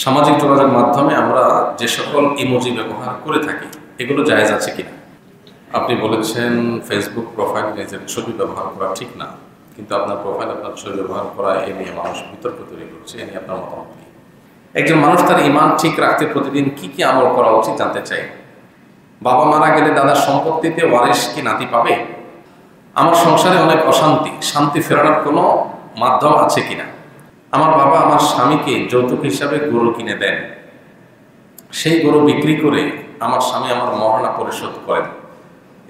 সামাজিক যোগাযোগ মাধ্যমে আমরা যে সকল ইমোজি ব্যবহার করে থাকি এগুলো জায়েজ আছে কিনা? আপনি বলেছেন ফেসবুক প্রোফাইল নিজের ছবি ব্যবহার করা ঠিক না, কিন্তু আপনার প্রোফাইল আপনার ছবি ব্যবহার করা এ নিয়ে মানুষ বিতর্ক তৈরি করছে। এ নিয়ে আপনার মতামত কি? একজন মানুষ তার ঈমান ঠিক রাখতে প্রতিদিন কি কি আমল করা উচিত জানতে চাই। বাবা মারা গেলে দাদার সম্পত্তিতে ওয়ারিশ কি নাতি পাবে? আমার সংসারে অনেক অশান্তি, শান্তি ফেরানোর কোনো মাধ্যম আছে কিনা? আমার বাবা আমার স্বামীকে যৌতুক হিসাবে গরু কিনে দেন, সেই গরু বিক্রি করে আমার স্বামী আমার মহারণা পরিশোধ করেন,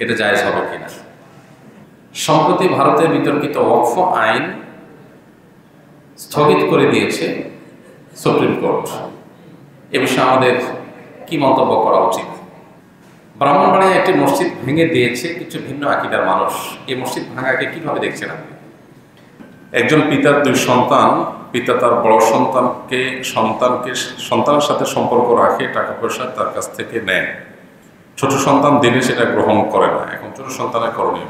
এটা জায়েজ হবে কিনা? সম্প্রতি ভারতের বিতর্কিত ওয়াকফ আইন স্থগিত করে দিয়েছে সুপ্রিম কোর্ট। এ বিষয়ে আমাদের কি মন্তব্য করা উচিত? ব্রাহ্মণবাড়িয়ায় একটি মসজিদ ভেঙে দিয়েছে কিছু ভিন্ন আকীদার মানুষ। এই মসজিদ ভাঙাকে কিভাবে দেখছেন আপনি? একজন পিতার দুই সন্তান, পিতা তার বড় সন্তানের সাথে সম্পর্ক রাখে, টাকা পয়সা তার কাছ থেকে নেয়, ছোট সন্তান দিলে সেটা গ্রহণ করে না। এখন ছোট সন্তানের করণীয়,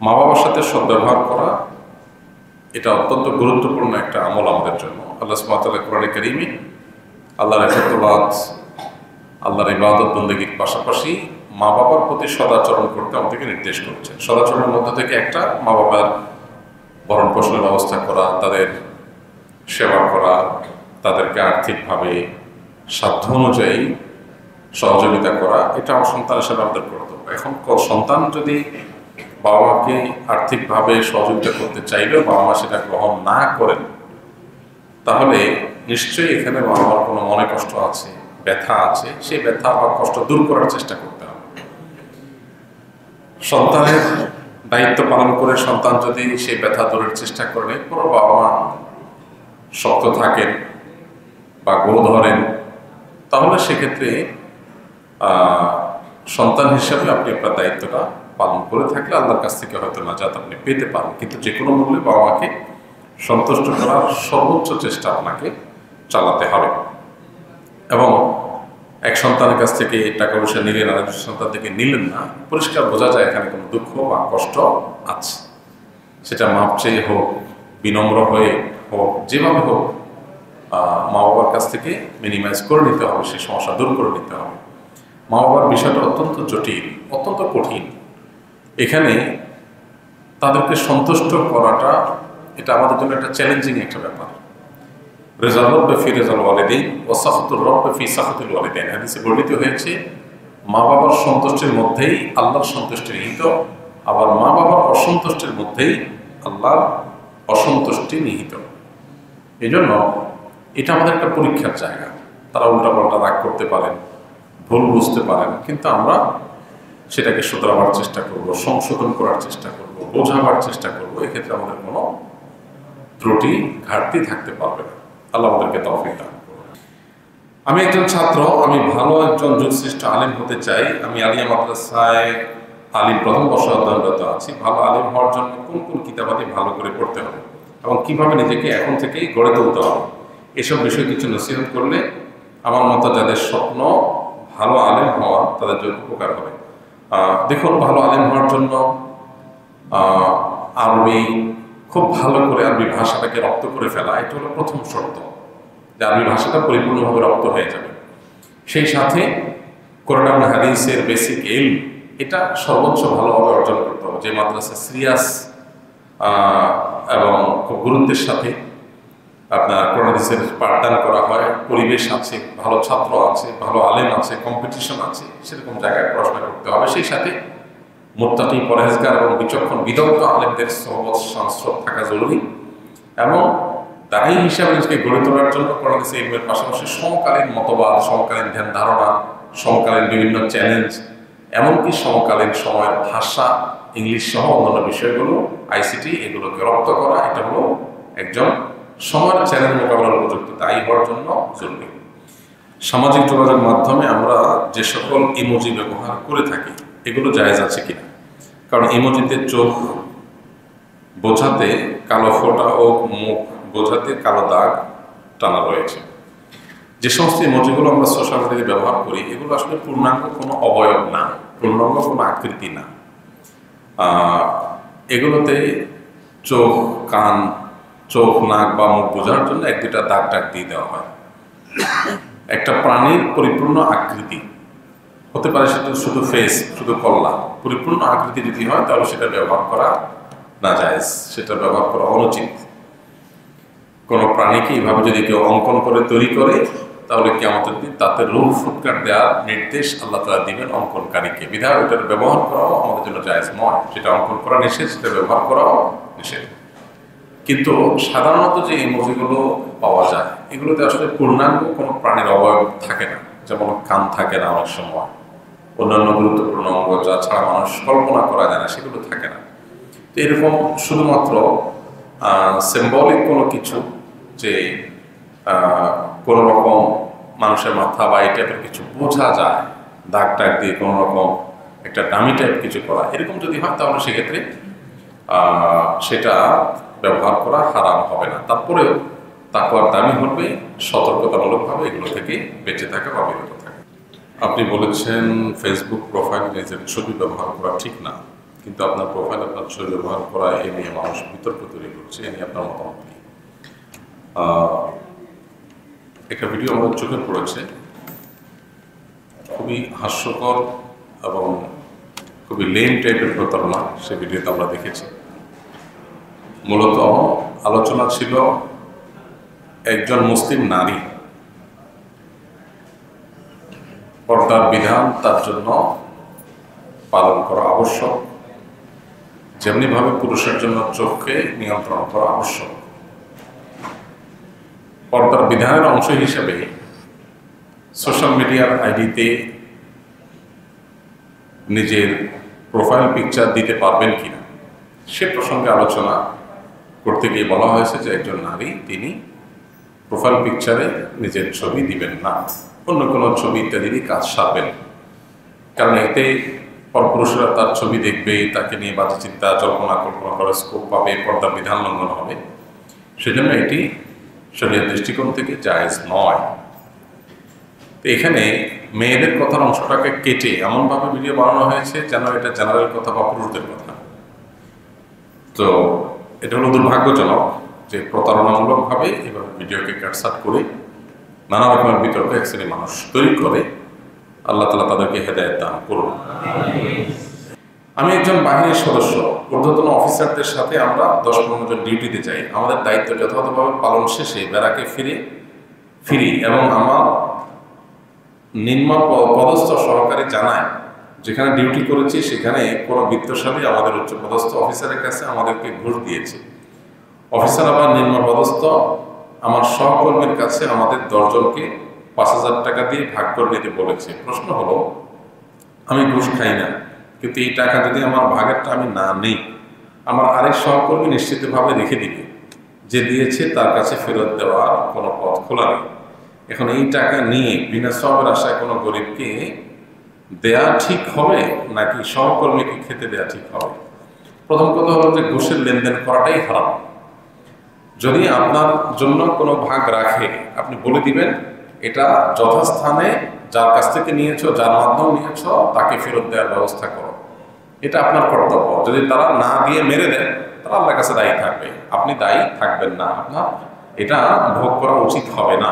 মা বাবার সাথে সদ্ব্যবহার করা এটা অত্যন্ত গুরুত্বপূর্ণ একটা আমল আমাদের জন্য। আল্লাহ সুবহানাহু ওয়া তাআলা কোরআনে কারীমে আল্লাহর ইবাদত, আল্লাহর ইবাদত বন্দেগীর পাশাপাশি মা বাবার প্রতি সদাচরণ করতে আমাদেরকে নির্দেশ করেছেন। সদাচরণের মধ্যে থেকে একটা মা বাবার ভরণ পোষণের ব্যবস্থা করা, তাদের সেবা করা, তাদেরকে আর্থিকভাবে সাধ্য অনুযায়ী সহযোগিতা করা, এটা আমার সন্তান হিসেবে আমাদের কর্তব্য। এখন সন্তান যদি বাবা মাকে আর্থিকভাবে সহযোগিতা করতে চাইলেও বাবা মা সেটা গ্রহণ না করেন, তাহলে নিশ্চয়ই এখানে বাবা মার কোনো মনে কষ্ট আছে, ব্যথা আছে। সেই ব্যথা বা কষ্ট দূর করার চেষ্টা করতে হবে। সন্তানের দায়িত্ব পালন করে সন্তান যদি সেই ব্যথা দূরের চেষ্টা করে, পুরো বাবা মা শক্ত থাকেন বা গো ধরেন, তাহলে সেক্ষেত্রে সন্তান হিসেবে আপনি আপনার দায়িত্বটা পালন করে থাকলে আল্লাহর কাছ থেকে হয়তো নাজাত আপনি পেতে পারেন। কিন্তু যে কোনো মূল্যে বাবা মাকে সন্তুষ্ট করার সর্বোচ্চ চেষ্টা আপনাকে চালাতে হবে। এবং এক সন্তানের কাছ থেকে টাকা পয়সা নিলেন, আরেক সন্তান থেকে নিলেন না, পরিষ্কার বোঝা যায় এখানে কোনো দুঃখ বা কষ্ট আছে। সেটা মাপ চেয়ে হোক, বিনম্র হয়ে হোক, যেভাবে হোক মা বাবার কাছ থেকে মিনিমাইজ করে নিতে হবে, সেই সমস্যা দূর করে নিতে হবে। মা বাবার বিষয়টা অত্যন্ত জটিল, অত্যন্ত কঠিন। এখানে তাদেরকে সন্তুষ্ট করাটা এটা আমাদের জন্য একটা চ্যালেঞ্জিং একটা ব্যাপার। রেজাল রব্বে ফি রেজাল ওয়ালিদাইন ওয়া সাখাতুর রব্বে ফি সাখাতুল ওয়ালিদাইন, হাদিসে বর্ণিত হয়েছে মা বাবার সন্তুষ্টির মধ্যেই আল্লাহর সন্তুষ্টি নিহিত, আবার মা বাবার অসন্তুষ্টির মধ্যেই আল্লাহর অসন্তুষ্টি নিহিত। এই জন্য এটা আমাদের একটা পরীক্ষার জায়গা। তারা উল্টাপাল্টা রাগ করতে পারেন, ভুল বুঝতে পারেন, কিন্তু আমরা সেটাকে শুধরাবার চেষ্টা করব, সংশোধন করার চেষ্টা করব, বোঝাবার চেষ্টা করব। এক্ষেত্রে আমাদের কোনো ত্রুটি ঘাটতি থাকতে পারবে না। আল্লাহ আমাদেরকে তৌফিক দান করুন। আমি একজন ছাত্র, আমি ভালো একজন যুগশ্রেষ্ঠ আলিম হতে চাই। আমি আলিয়া মাদ্রাসায় আলিম প্রথম বর্ষ অধ্যয়নরত আছি। ভালো আলিম হওয়ার জন্য কোন কোন কিতাবাদি ভালো করে পড়তে হবে এবং কিভাবে নিজেকে এখন থেকেই গড়ে তুলতে হবে, এসব বিষয়ে কিছু নসিহত করলে আমার মতো যাদের স্বপ্ন ভালো আলিম হওয়া তাদের জন্য উপকার হবে। দেখুন, ভালো আলিম হওয়ার জন্য আরবি খুব ভালো করে আরবি ভাষাটাকে রপ্ত করে ফেলা, এটা হলো প্রথম শর্ত, যে আরবি ভাষাটা পরিপূর্ণভাবে রপ্ত হয়ে যাবে। সেই সাথে কোরআন এবং হাদিসের বেসিক ইলম এটা সর্বোচ্চ ভালোভাবে অর্জন করতে হবে। যে মাদ্রাসা সিরিয়াস এবং খুব গুরুত্বের সাথে আপনার কোরআন হাদিসের পাঠদান করা হয়, পরিবেশ আছে, ভালো ছাত্র আছে, ভালো আলেম আছে, কম্পিটিশন আছে, সেরকম জায়গায় পড়াশোনা করতে হবে। সেই সাথে মুত্তাকি, পরহেজগার এবং বিচক্ষণ বিদগ্ধ আলেমদের সহবত সংস্রব থাকা জরুরি। এবং দায়ী হিসাবে নিজেকে গড়ে তোলার জন্য কোরআন হাদিসের ইলমের পাশাপাশি সমকালীন মতবাদ, সমকালীন ধ্যান ধারণা, সমকালীন বিভিন্ন চ্যালেঞ্জ, এমনকি সমকালীন সময়ের ভাষা, ইংলিশ সহ অন্যান্য বিষয়গুলো, আইসিটি, এগুলোকে রপ্ত করা, এটা হলো একজন সময়ের চ্যালেঞ্জ মোকাবেলার উপযুক্ত দায়ী হওয়ার জন্য জরুরি। সামাজিক যোগাযোগ মাধ্যমে আমরা যে সকল ইমোজি ব্যবহার করে থাকি এগুলো জায়েজ আছে কিনা? কারণ ইমোজিতে চোখ বোঝাতে কালো ফোঁটা ও মুখ বোঝাতে কালো দাগ টানা রয়েছে। যে সমস্ত ইমোজিগুলো আমরা সোশ্যাল মিডিয়াতে ব্যবহার করি এগুলো আসলে পূর্ণাঙ্গ কোনো অবয়ব না, পূর্ণাঙ্গ কোনো আকৃতি না। এগুলোতে চোখ, কান, চোখ, নাক বা মুখ বোঝার জন্য এক দুটা দাগ টাগ দিয়ে দেওয়া হয়। একটা প্রাণীর পরিপূর্ণ আকৃতি হতে পারে, সেটা শুধু ফেস, শুধু কল্লা, পরিপূর্ণ আকৃতি যদি হয় তাহলে সেটা ব্যবহার করা নাজায়েজ, সেটা ব্যবহার করা অনুচিত। কোনো প্রাণীকে এইভাবে যদি কেউ অঙ্কন করে তৈরি করে তাহলে কিয়ামতের দিন তাতে রূহ ফুৎকার দেওয়ার নির্দেশ আল্লাহ তাআলা দিবেন অঙ্কনকারীকে। বিধায় ওটার ব্যবহার করাও আমাদের জন্য জায়েজ নয়। যেটা অঙ্কন করা নিষেধ সেটা ব্যবহার করাও নিষেধ। কিন্তু সাধারণত যে ইমোজিগুলো পাওয়া যায় এগুলোতে আসলে পূর্ণাঙ্গ কোনো প্রাণীর অবয়ব থাকে না, যেমন কান থাকে না, অনেক সময় অন্যান্য গুরুত্বপূর্ণ অঙ্গ যা ছাড়া মানুষ কল্পনা করা যায় না সেগুলো থাকে না। তো এরকম শুধুমাত্র সিম্বলিক কোনো কিছু, যে কোনো রকম মানুষের মাথা বা এই টাইপের কিছু বোঝা যায়, দাগ টাগ দিয়ে কোনো রকম একটা ডামি টাইপ কিছু করা, এরকম যদি হয় তাহলে সেক্ষেত্রে সেটা ব্যবহার করা হারাম হবে না। তারপরেও তাকওয়ার দামি হবে সতর্কতামূলকভাবে এগুলো থেকে বেঁচে থাকা বা বিরত থাকা। আপনি বলেছেন ফেসবুক প্রোফাইল নিজের ছবি ব্যবহার করা ঠিক না, কিন্তু আপনার প্রোফাইল আপনার ছবি ব্যবহার করা এ নিয়ে মানুষ বিতর্ক তৈরি করছে, এ নিয়ে আপনার মতামত কি? একটা ভিডিও আমাদের চোখে পড়েছে, খুবই হাস্যকর এবং খুবই লেম টাইপের প্রতারণা। সে ভিডিওতে আমরা দেখেছি। মূলত আলোচনা ছিল একজন মুসলিম নারী পর্দার বিধান তার জন্য পালন করা আবশ্যক, যেমনিভাবে পুরুষের জন্য চোখকে নিয়ন্ত্রণ করা আবশ্যক। পর্দার বিধানের অংশ হিসেবে সোশ্যাল মিডিয়ার আইডিতে নিজের প্রোফাইল পিকচার দিতে পারবেন কিনা সে প্রসঙ্গে আলোচনা করতে গিয়ে বলা হয়েছে যে একজন নারী তিনি প্রোফাইল পিকচারে নিজের ছবি দিবেন না, অন্য কোনো ছবি ইত্যাদি কাজ সারবেন। কারণ এতে পরপুরুষরা তার ছবি দেখবে, তাকে নিয়ে বাজে চিন্তা কল্পনা করার স্কোপ পাবে, পর্দার বিধান লঙ্ঘন হবে। সেজন্য এটি শরীয়তের দৃষ্টিকোণ থেকে জায়েজ নয়। তো এখানে মেয়েদের কথার অংশটাকে কেটে এমনভাবে ভিডিও বানানো হয়েছে যেন এটা জেনারেল কথা বা পুরুষদের কথা। তো এটা হলো দুর্ভাগ্যজনক যে প্রতারণামূলকভাবে এভাবে ভিডিওকে কাটছাট করে নানা রকমের বিতর্ক এক শ্রেণীর মানুষ তৈরি করে। আল্লাহ তাআলা তাদেরকে হেদায়েত দান করুন। আমি একজন বাহিনীর সদস্য, ঊর্ধ্বতন অফিসারদের সাথে আমরা 10-15 জন ডিউটিতে যাই। আমাদের দায়িত্ব যথাযথভাবে পালন শেষে ব্যারাকে ফিরি এবং আমার নিম্ন পদস্থ সহকারী জানায় যেখানে ডিউটি করেছি সেখানে কোনো বিত্তশালী আমাদের উচ্চপদস্থ অফিসারের কাছে আমাদেরকে ঘুষ দিয়েছে। অফিসার আবার নিম্ন পদস্থ আমার সহকর্মীর কাছে আমাদের 10 জনকে 5,000 টাকা দিয়ে ভাগ করে নিতে বলেছে। প্রশ্ন হলো, আমি ঘুষ খাই না, কিন্তু এই টাকা যদি আমার ভাগেরটা আমি না নেই, আমার আরেক সহকর্মী নিশ্চিতভাবে রেখে দিবে, যে দিয়েছে তার কাছে ফেরত দেওয়ার কোনো পথ খোলা নেই। এখন এই টাকা নিয়ে বিনা সওয়াবের আশায় কোনো গরিবকে দেয়া ঠিক হবে নাকি সহকর্মীকে খেতে দেয়া ঠিক হবে? প্রথম কথা হলো যে ঘুষের লেনদেন করাটাই হারাম। যদি আপনার জন্য কোনো ভাগ রাখে আপনি বলে দিবেন এটা যথাস্থানে যার কাছ থেকে নিয়েছো, যার মাধ্যমে নিয়েছো তাকে ফেরত দেওয়ার ব্যবস্থা করো, এটা আপনার কর্তব্য। যদি তারা না দিয়ে মেরে দেন তারা আল্লাহর কাছে দায়ী থাকবে, আপনি দায়ী থাকবেন না, আপনার এটা ভোগ করা উচিত হবে না।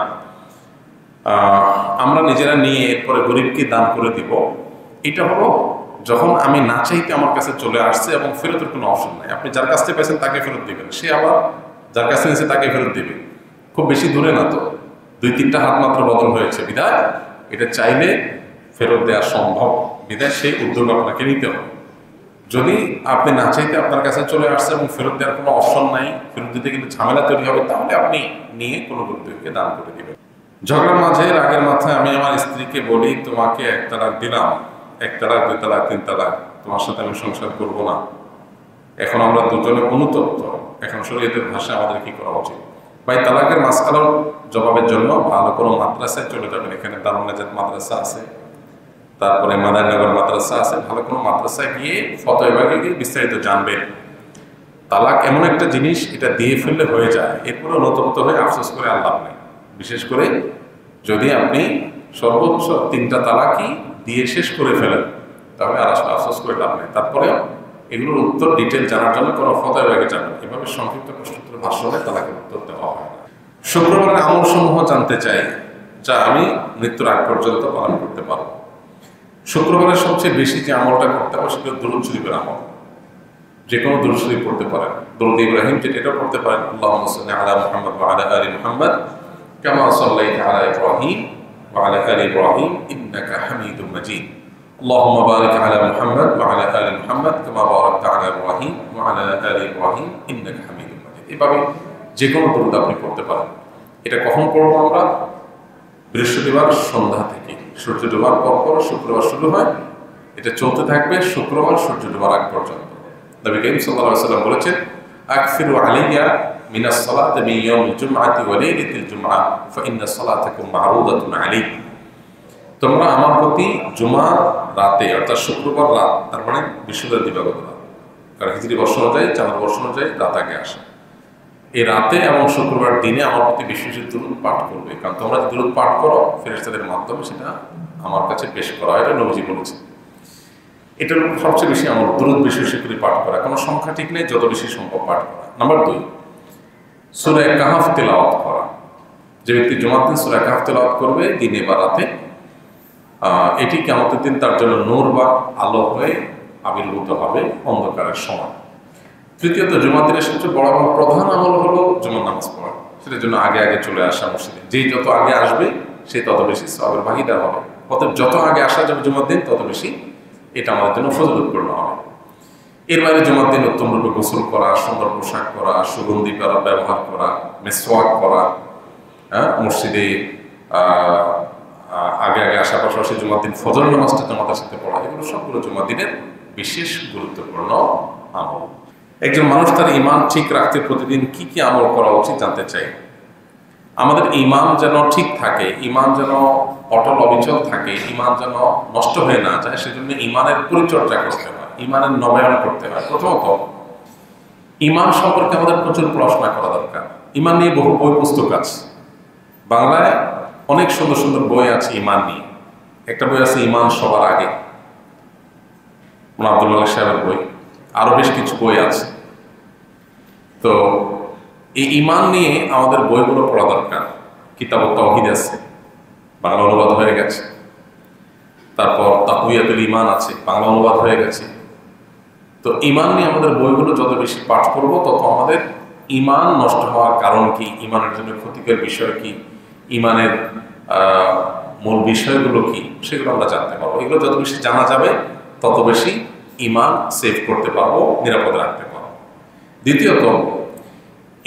আমরা নিজেরা নিয়ে এরপরে গরিবকে দান করে দিব, এটা হলো যখন আমি না চাইতে আমার কাছে চলে আসছে এবং ফেরতের কোনো অপশন নাই। আপনি যার কাছ থেকে পেয়েছেন তাকে ফেরত দিবেন, সে আবার যার কাছে নিয়েছে তাকে ফেরত দিবে। খুব বেশি দূরে না তো, 2-3টা হাত মাত্র বদল হয়েছে, বিধায় এটা চাইলে ফেরত দেওয়া সম্ভব, বিধায় সেই উদ্যোগ আপনাকে নিতে হবে। যদি আপনি না চাইতে আপনার কাছে চলে আসছে এবং ফেরত দেওয়ার কোনো অপশন নাই, ফেরত দিতে কিন্তু ঝামেলা তৈরি হবে, তাহলে আপনি নিয়ে কোনো গরিবকে দান করে দিবেন। ঝগড়ার মাঝে রাগের মাথায় আমি আমার স্ত্রীকে বলি, তোমাকে 1 তালাক দিলাম, 1 তালাক 2 তালাক 3 তালাক, তোমার সাথে আমি সংসার করব না। এখন আমরা দুজনে অনুতপ্ত, এখন শরীয়তের ভাষায় আমাদের কি করা উচিত? ভাই, তালাকের মাসআলার জবাবের জন্য ভালো কোনো মাদ্রাসায় চলে যাবেন। এখানে দারুন নাজাত মাদ্রাসা আছে, তারপরে মাদারনগর মাদ্রাসা আছে, ভালো কোনো মাদ্রাসায় গিয়ে ফতোয়া বিভাগে গিয়ে বিস্তারিত জানবেন। তালাক এমন একটা জিনিস, এটা দিয়ে ফেললে হয়ে যায়, এরপরে অনুতপ্ত হয়ে আফসোস করে আর লাভ নেই। বিশেষ করে যদি আপনি সর্বোচ্চ 3টা তালাকই দিয়ে শেষ করে ফেলেন তাহলে আর আসলে আফসোস করে লাভ নেই। তারপরে এগুলোর উত্তর ডিটেল জানার জন্য কোনো ফতোয়া বিভাগে যাবেন। এভাবে সংক্ষিপ্ত প্রশ্নোত্তর ভাষণে তালাকের উত্তর দেওয়া হয় না। শুক্রবারের আমলসমূহ জানতে চাই। যা আমি মৃত্যুর আগ পর্যন্ত পালন করতে পারব। শুক্রবারের সবচেয়ে বেশি যে আমলটা করতে হবে সেটা দুরূদ শরীফের আমল। যে কোনো দুরূদ শরীফ পড়তে পারেন, দুরূদ ইব্রাহিম যেটা এটা পড়তে পারেন, আল্লাহুম্মা সাল্লি আলা মুহাম্মাদ ওয়া আলা আলি মুহাম্মাদ কামা সাল্লাইতা আলা ইব্রাহিম ওয়া আলা আলি ইব্রাহিম ইন্নাকা হামিদুম মাজিদ। আল্লাহুম্মা বারিক আলা মুহাম্মাদ ওয়া আলা আলি মুহাম্মাদ কামা বারাকতা আলা ইব্রাহিম ওয়া আলা আলি ইব্রাহিম ইন্নাকা হামিদুম মাজিদ। এভাবে যে কোনো দুরূদ আপনি পড়তে পারেন। এটা কখন পড়বো আমরা? বৃহস্পতিবার সন্ধ্যা থেকে সূর্য ডোবার পর শুক্রবার শুরু হয়, এটা চলতে থাকবে শুক্রবার সূর্য ডোবার আগ পর্যন্ত। নবী করিম সাল্লাল্লাহু আলাইহি ওয়াসাল্লাম বলেছেন, আকসিরু আলাইয়া মিনাস সালাতি মিন ইয়াউমিল জুমআতি ওয়া লাইলাতিল জুমআ ফা ইন্না সালাতাকুম মা'রুদাতুন আলাইকুম। তোমরা আমার প্রতি জুমার রাতে অর্থাৎ শুক্রবার রাত, তার মানে বৃহস্পতিবার দিবাগত রাত, কারণ হিজরি বর্ষ অনুযায়ী চাঁদ বর্ষ অনুযায়ী রাত আগে আসে, এই রাতে এবং শুক্রবার দিনে আমার প্রতি বেশি বেশি দুরূদ পাঠ করবে, কারণ তোমরা যে দুরূদ পাঠ করো ফেরেশতাদের মাধ্যমে সেটা আমার কাছে পেশ করা হয়। এটা নবীজি বলেছে। এটা সবচেয়ে বেশি আমার দুরূদ বেশি বেশি করে পাঠ করা, কোনো সংখ্যা ঠিক নেই, যত বেশি সম্ভব পাঠ করা। নাম্বার 2, সূরা কাহফ তেলাওয়াত করা। যে ব্যক্তি জুমার দিন সূরা কাহফ তেলাওয়াত করবে দিনে বা রাতে, এটি কিয়ামতের দিন তার জন্য নূর বা আলো হয়ে আবির্ভূত হবে অন্ধকারের সময়। তৃতীয়ত, জুমার দিনের সবচেয়ে বড় এবং প্রধান আমল হলো জুমার নামাজ পড়া। সেটার জন্য আগে আগে চলে আসা মসজিদে। যেই যত আগে আসবে সে তত বেশি সওয়াবের ভাগীদার হবে। অতএব যত আগে আসা যাবে জুমার দিন তত বেশি এটা আমাদের জন্য ফজিলতপূর্ণ হবে। এর বাইরে জুমার দিন উত্তম রূপে গোসল করা, সুন্দর পোশাক পরা, সুগন্ধি ব্যবহার করা, মিসওয়াক করা, মসজিদে আগে আগে আসার পাশাপাশি জুমার দিন ফজর নামাজটা জামাতের সাথে পড়া, এগুলো সবগুলো জুমার দিনের বিশেষ গুরুত্বপূর্ণ আমল। একজন মানুষ তার ঈমান ঠিক রাখতে প্রতিদিন কি কি আমল করা উচিত জানতে চাই। আমাদের ঈমান যেন ঠিক থাকে, ঈমান যেন অটল অবিচল থাকে, ঈমান যেন নষ্ট হয়ে না যায়, সেজন্য ঈমানের পরিচর্যা করতে হয়, ঈমানের নবায়ন করতে হয়। প্রথমত ঈমান সম্পর্কে আমাদের প্রচুর পড়াশোনা করা দরকার। ঈমান নিয়ে বহু বই পুস্তক আছে, বাংলায় অনেক সুন্দর সুন্দর বই আছে ঈমান নিয়ে। একটা বই আছে ঈমান সবার আগে, আব্দুল মালিক সাহেবের বই, আরো বেশ কিছু বই আছে। তো এই ঈমান নিয়ে আমাদের বইগুলো পড়া দরকার। কিতাবুত তাওহীদ আছে, বাংলা অনুবাদ হয়ে গেছে। তারপর তাকওয়াতুল ঈমান আছে, বাংলা অনুবাদ হয়ে গেছে। তো ঈমান নিয়ে আমাদের বইগুলো যত বেশি পাঠ করব তত আমাদের ঈমান নষ্ট হওয়ার কারণ কি, ঈমানের জন্য ক্ষতিকর বিষয় কি, ঈমানের মূল বিষয়গুলো কি, সেগুলো আমরা জানতে পারবো। এগুলো যত বেশি জানা যাবে তত বেশি ঈমান সেভ করতে পারবো, নিরাপদ রাখতে পারবো। দ্বিতীয়ত,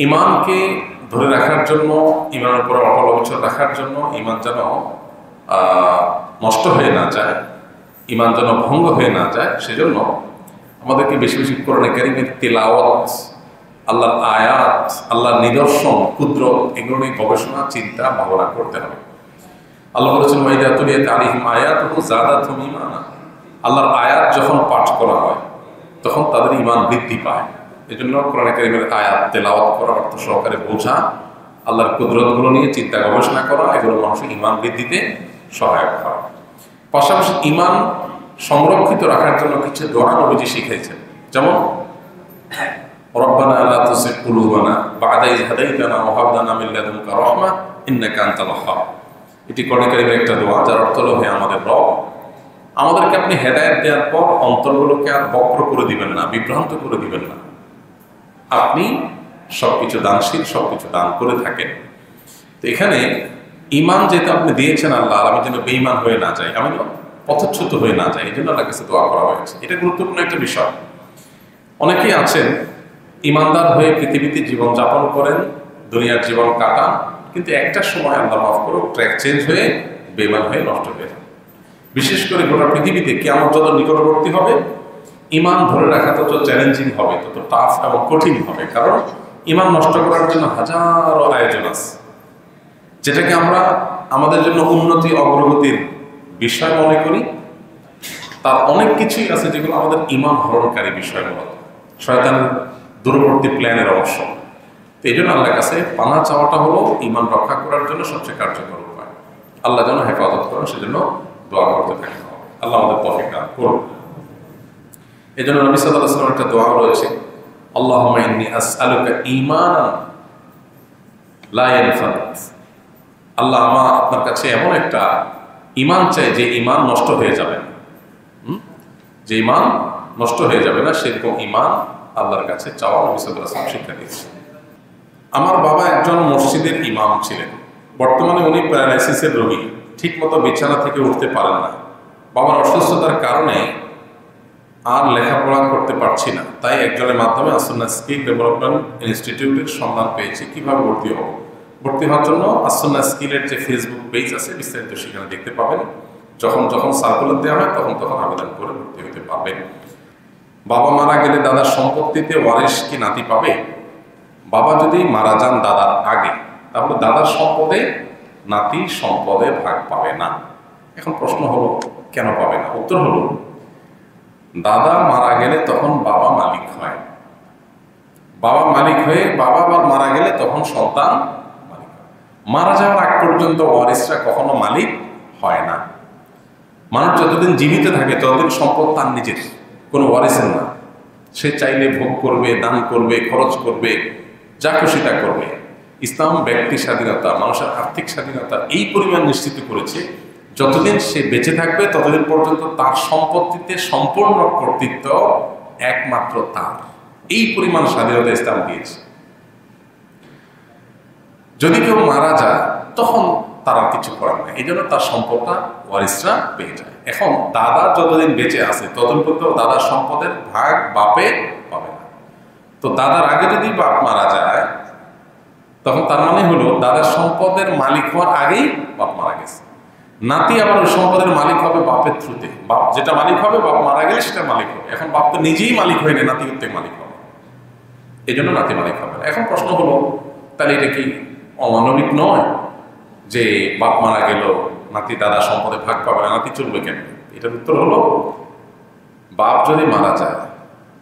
ঈমানকে ধরে রাখার জন্য, ঈমানের উপরে অটল অবিচল রাখার জন্য, ঈমান যেন নষ্ট হয়ে না যায়, ঈমান যেন ভঙ্গ হয়ে না যায়, সেজন্য আমাদেরকে বেশি বেশি কোরআনে কারীমের তিলাওয়াত, আল্লাহর আয়াত, আল্লাহর নিদর্শন, কুদরত, এগুলো নিয়ে গবেষণা, চিন্তা, ভাবনা করতে হবে। আল্লাহ বলেছেন, ওয়াইদা তুলিয়াত আলাইহিম আয়াতুহু যাদাতহুম ঈমানা। আল্লাহর আয়াত যখন পাঠ করা হয় তখন তাদের ঈমান বৃদ্ধি পায়। এই জন্য কোরআনে কারীমের আয়াত তেলাওয়াত করা, অর্থ সহকারে বোঝা, আল্লাহর কুদরতগুলো নিয়ে চিন্তা গবেষণা করা, এগুলো মানুষের ঈমান বৃদ্ধিতে সহায়ক হয়। পাশাপাশি ঈমান সংরক্ষিত রাখার জন্য কিছু দোয়া নবীজি শিখিয়েছেন, যেমন রব্বানা লা তুযিগ কুলুবানা বা'দা ইয হাদাইতানা ওয়া হাব লানা মিন লাদুনকা রাহমা ইন্নাকা আনতাল ওয়াহ্হাব। এটি কোরআনে কারীমের একটা দোয়া, যার অর্থ হলো, হে আমাদের রব, আমাদেরকে আপনি হেদায়েত দেওয়ার পর অন্তরগুলোকে আর বক্র করে দিবেন না, বিভ্রান্ত করে দিবেন না। আপনি সবকিছু দানশীল, সবকিছু দান করে থাকেন। তো এখানে ঈমান যেটা আপনি দিয়েছেন আল্লাহ, আমি যেন বেঈমান হয়ে না যাই, আমি পথচ্যুত হয়ে না যাই, এই জন্য আল্লাহর কাছে দোয়া করা হয়েছে। এটা গুরুত্বপূর্ণ একটা বিষয়। অনেকেই আছেন ঈমানদার হয়ে পৃথিবীতে জীবনযাপন করেন, দুনিয়ার জীবন কাটান, কিন্তু একটা সময় আল্লাহ মাফ করুক ট্র্যাক চেঞ্জ হয়ে বেঈমান হয়ে নষ্ট হয়ে যায়। বিশেষ করে গোটা পৃথিবীতে কিয়ামত যত নিকটবর্তী হবে, ঈমান ধরে রাখা তত চ্যালেঞ্জিং হবে, তত টাফ এবং কঠিন হবে। কারণ ঈমান নষ্ট করার জন্য হাজারো আয়োজন আছে, যেটাকে আমরা আমাদের জন্য উন্নতি অগ্রগতির বিষয় মনে করি। তার অনেক কিছুই আছে যেগুলো আমাদের ঈমান হরণকারী বিষয়, মূলত শয়তানের দূরবর্তী প্ল্যানের অংশ। তো এই জন্য আল্লাহর কাছে পানা চাওয়াটা হলো ঈমান রক্ষা করার জন্য সবচেয়ে কার্যকর উপায়। আল্লাহ যেন হেফাজত করেন, সেজন্য দোয়া করতে থাকেন। আল্লাহ আমাদের তৌফিক দান করুন। এই জন্য নবী সাল্লাল্লাহু আলাইহি ওয়াসাল্লামের একটা দোয়া রয়েছে, আল্লাহুম্মা ইন্নী আসআলুকা ঈমানান লা ইয়ানফাদ আল্লাহ আপনার কাছে এমন একটা ঈমান চাই যে ঈমান নষ্ট হয়ে যাবে না, যে ঈমান নষ্ট হয়ে যাবে না, সেরকম ঈমান আল্লাহর কাছে চাওয়া নবী সাল্লাল্লাহু আলাইহি ওয়াসাল্লাম শিক্ষা দিয়েছেন। আমার বাবা একজন মসজিদের ইমাম ছিলেন। বর্তমানে উনি প্যারালাইসিসের রোগী, ঠিক মতো বিছানা থেকে উঠতে পারেন না। বাবার অসুস্থতার কারণে আর লেখাপড়া করতে পারছি না, তাই একজনের মাধ্যমে আসুন্নাহ স্কিল ডেভেলপমেন্ট ইনস্টিটিউটের সন্ধান পেয়েছি। কিভাবে ভর্তি হব? ভর্তি হওয়ার জন্য আসুন্নাহ স্কিলের যে ফেসবুক পেজ আছে, বিস্তারিত সেখানে দেখতে পাবেন। যখন যখন সার্কুলার দেওয়া হয় তখন তখন আবেদন করে ভর্তি হতে পারবেন। বাবা মারা গেলে দাদার সম্পত্তিতে ওয়ারিশ কি নাতি পাবে? বাবা যদি মারা যান দাদার আগে, তাহলে দাদার সম্পদে নাতি সম্পদে ভাগ পাবে না। এখন প্রশ্ন হলো কেন পাবে না? উত্তর হলো, দাদা মারা গেলে তখন বাবা মালিক হয়। বাবা মালিক হয়ে বাবা আবার মারা গেলে তখন সন্তান মালিক হয়। মারা যাওয়ার আগ পর্যন্ত ওয়ারিসরা কখনো মালিক হয় না। মানুষ যতদিন জীবিত থাকে ততদিন সম্পদ তার নিজের, কোনো ওয়ারিসের না। সে চাইলে ভোগ করবে, দান করবে, খরচ করবে, যা খুশি তা করবে। ইসলাম ব্যক্তি স্বাধীনতা, মানুষের আর্থিক স্বাধীনতা এই পরিমাণ নিশ্চিত করেছে, যতদিন সে বেঁচে থাকবে ততদিন পর্যন্ত তার সম্পত্তিতে সম্পূর্ণ কর্তৃত্ব একমাত্র তার। এই পরিমাণ স্বাধীনতা ইসলাম দিয়েছে। যদি কেউ মারা যায় তখন তার আর কিছু করার নেই, এই জন্য তার সম্পদটা ওয়ারিসরা পেয়ে যায়। এখন দাদা যতদিন বেঁচে আছে ততদিন পর্যন্ত দাদার সম্পদের ভাগ বাপে পাবে না। তো দাদার আগে যদি বাপ মারা যায় তখন তার মানে হলো দাদার সম্পদের মালিক হওয়ার আগেই বাপ মারা গেছে। নাতি আবার ওই সম্পদের মালিক হবে বাপের থ্রুতে। বাপ যেটা মালিক হবে, বাপ মারা গেলে সেটা মালিক হবে। এখন বাপ তো নিজেই মালিক হয়নি, নাতি প্রত্যেক মালিক হবে, এই জন্য নাতি মালিক হবে না। এখন প্রশ্ন হলো, তাহলে এটা কি অমানবিক নয় যে বাপ মারা গেল নাতি দাদা সম্পদে ভাগ পাবে না, নাতি চলবে কেন? এটার উত্তর হলো, বাপ যদি মারা যায়,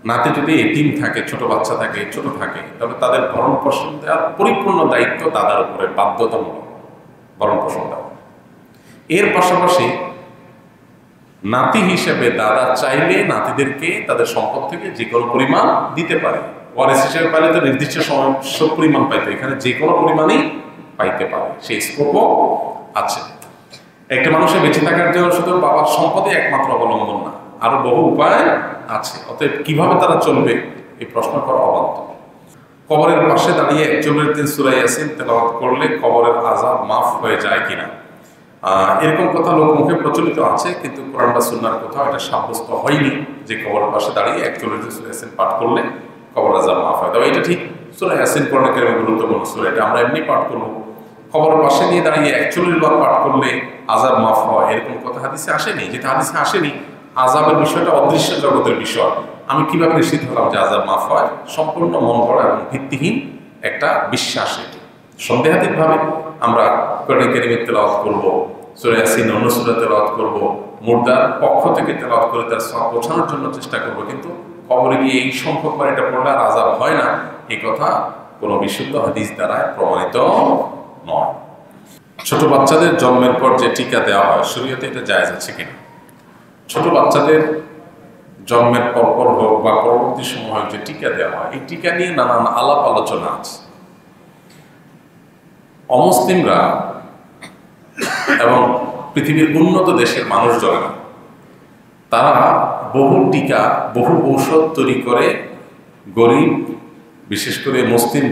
নাতি যদি এতিম থাকে, ছোট বাচ্চা থাকে, ছোট থাকে, তবে তাদের ভরণ পোষণ দেওয়ার পরিপূর্ণ দায়িত্ব দাদার উপরে, বাধ্যতামূলক ভরণ পোষণ দেওয়া। এর পাশাপাশি নাতি হিসেবে দাদা চাইলে নাতিদেরকে তাদের সম্পদ থেকে যে কোনো পরিমাণ দিতে পারে। ওয়ারিস হিসেবে পাইলে তো নির্দিষ্ট পরিমাণ পাইতে, এখানে যে কোনো পরিমাণই পাইতে পারে, সেই স্কোপও আছে। একটা মানুষের বেঁচে থাকার জন্য শুধু বাবার সম্পদে একমাত্র অবলম্বন না, আরো বহু উপায় আছে। অতএব কিভাবে তারা চলবে এই প্রশ্ন করা অবান্তর। কবরের পাশে দাঁড়িয়ে 41 সূরা ইয়াসিন তেলাওয়াত করলে কবরের আযাব মাফ হয়ে যায় কিনা, এরকম কথা লোক মুখে প্রচলিত আছে, কিন্তু কোরআন বা সুন্নাহর কোথাও এটা সাব্যস্ত হয়নি যে কবরের পাশে দাঁড়িয়ে 41 সূরা ইয়াসিন পাঠ করলে কবর আযাব মাফ হয়। তবে এটা ঠিক, সূরা ইয়াসিন কোরআনে কারিমের গুরুত্বপূর্ণ সূরা, এটা আমরা এমনি পাঠ করব। কবরের পাশে নিয়ে দাঁড়িয়ে 41 বার পাঠ করলে আযাব মাফ হয়, এরকম কথা হাদিসে আসেনি। যেটা হাদিসে আসেনি, আযাবের বিষয়টা অদৃশ্য জগতের বিষয়। আমি কিভাবে নিশ্চিত হলাম যে আযাব মাফ হয়? সম্পূর্ণ মন গড়া এবং ভিত্তিহীন একটা বিশ্বাস। এটি সন্দেহাতীতভাবে আমরা কোরআন কারীমের তেলাওয়াত করব, সূরা ইয়াসিন অন্য সূরা তেলাওয়াত করব, মুর্দার পক্ষ থেকে তেলাওয়াত করে তার সওয়াব পৌঁছানোর জন্য চেষ্টা করব, কিন্তু কবরে গিয়ে এই সংখ্যক বার এটা পড়লে আর আযাব হয় না, এই কথা কোনো বিশুদ্ধ হাদিস দ্বারা প্রমাণিত নয়। ছোট বাচ্চাদের জন্মের পর যে টিকা দেওয়া হয়, শরীয়তে এটা জায়েজ আছে কিনা? ছোট বাচ্চাদের জন্মের পরপর হোক বা পরবর্তী সময় হোক যে টিকা দেওয়া হয়, এই টিকা নিয়ে নানান আলাপ আলোচনা আছে। অমুসলিমরা এবং পৃথিবীর উন্নত দেশের মানুষজনেরা তারা বহু টিকা, বহু ঔষধ তৈরি করে গরিব, বিশেষ করে মুসলিম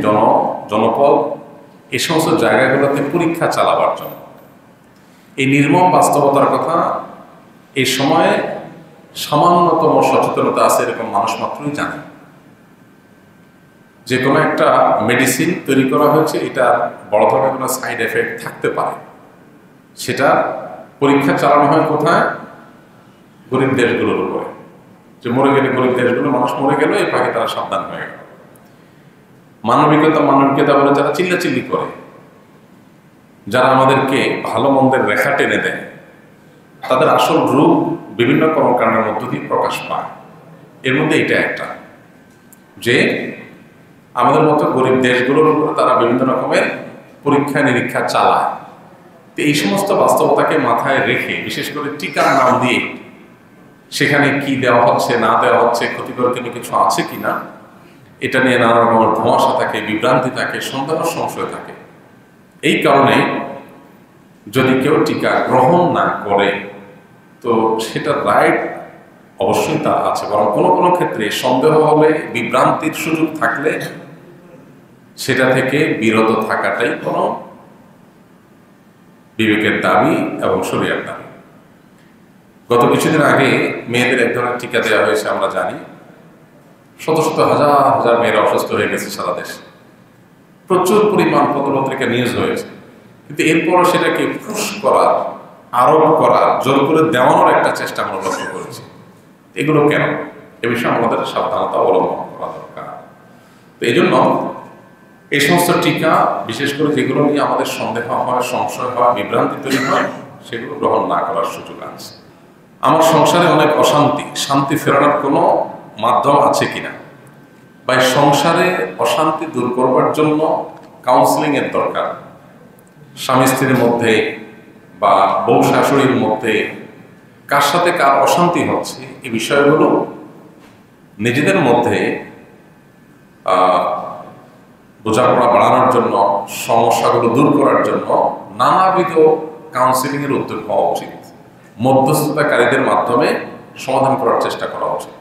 জনপদ এই সমস্ত জায়গাগুলোতে পরীক্ষা চালাবার জন্য। এই নির্মম বাস্তবতার কথা এই সময়ে সামান্যতম সচেতনতা আছে এরকম মানুষ মাত্রই জানে। যে কোনো একটা মেডিসিন তৈরি করা হয়েছে, এটা বড় ধরনের কোনো সাইড এফেক্ট থাকতে পারে, সেটা পরীক্ষা চালানো হয় কোথায়? গরিব দেশগুলোর উপরে। যে মরে গেলে গরিব দেশগুলো, মানুষ মরে গেল, এই ফাঁকে তারা সাবধান হয়ে গেল। মানবিকতা বলে যারা চিল্লাচিল্লি করে, যারা আমাদেরকে ভালো মন্দের রেখা টেনে দেয়, তাদের আসল রূপ বিভিন্ন কর্মকাণ্ডের মধ্য দিয়ে প্রকাশ পায়। এর মধ্যে এটা একটা, যে আমাদের মতো গরিব দেশগুলোর উপরে তারা বিভিন্ন রকমের পরীক্ষা নিরীক্ষা চালায়। তো এই সমস্ত বাস্তবতাকে মাথায় রেখে, বিশেষ করে টিকার নাম দিয়ে সেখানে কি দেওয়া হচ্ছে না দেওয়া হচ্ছে, ক্ষতিকর কিছু আছে কিনা, এটা নিয়ে নানা রকমের ধোঁয়াশা থাকে, বিভ্রান্তি থাকে, সন্দেহ সংশয় থাকে। এই কারণে যদি কেউ টিকা গ্রহণ না করে তো সেটা রাইট অবশ্যই তা আছে, বরং কোনো কোনো ক্ষেত্রে সন্দেহ হলে, বিভ্রান্তির সুযোগ থাকলে সেটা থেকে বিরত থাকাটাই কোনো বিবেকের দাবি এবং শরীয়তের দাবি। গত কিছুদিন আগে মেয়েদের এক ধরনের টিকা দেওয়া হয়েছে, আমরা জানি শত শত হাজার হাজার মেয়েরা অসুস্থ হয়ে গেছে সারা দেশে, প্রচুর পরিমাণ পত্রপত্রিকা নিউজ হয়েছে, কিন্তু এরপরও সেটাকে পুশ করার, আরোপ করার, জোর করে দেওয়ানোর একটা চেষ্টা আমরা লক্ষ্য করেছি। এগুলো কেন? এ বিষয়ে আমাদের সাবধানতা অবলম্বন করা দরকার। তো এই জন্য এই সমস্ত টিকা, বিশেষ করে যেগুলো নিয়ে আমাদের সন্দেহ হয়, সংশয় হয়, বিভ্রান্তি তৈরি হয়, সেগুলো গ্রহণ না করার সুযোগ আছে। আমার সংসারে অনেক অশান্তি, শান্তি ফেরানোর কোনো মাধ্যম আছে কিনা, বা সংসারে অশান্তি দূর করবার জন্য কাউন্সিলিং এর দরকার। স্বামী স্ত্রীর মধ্যে বা বউ শাশুড়ির মধ্যে কার সাথে কার অশান্তি হচ্ছে, এই বিষয়গুলো নিজেদের মধ্যে বোঝাপড়া বাড়ানোর জন্য, সমস্যাগুলো দূর করার জন্য নানাবিধ কাউন্সিলিং এর উদ্যোগ হওয়া উচিত। মধ্যস্থতাকারীদের মাধ্যমে সমাধান করার চেষ্টা করা উচিত।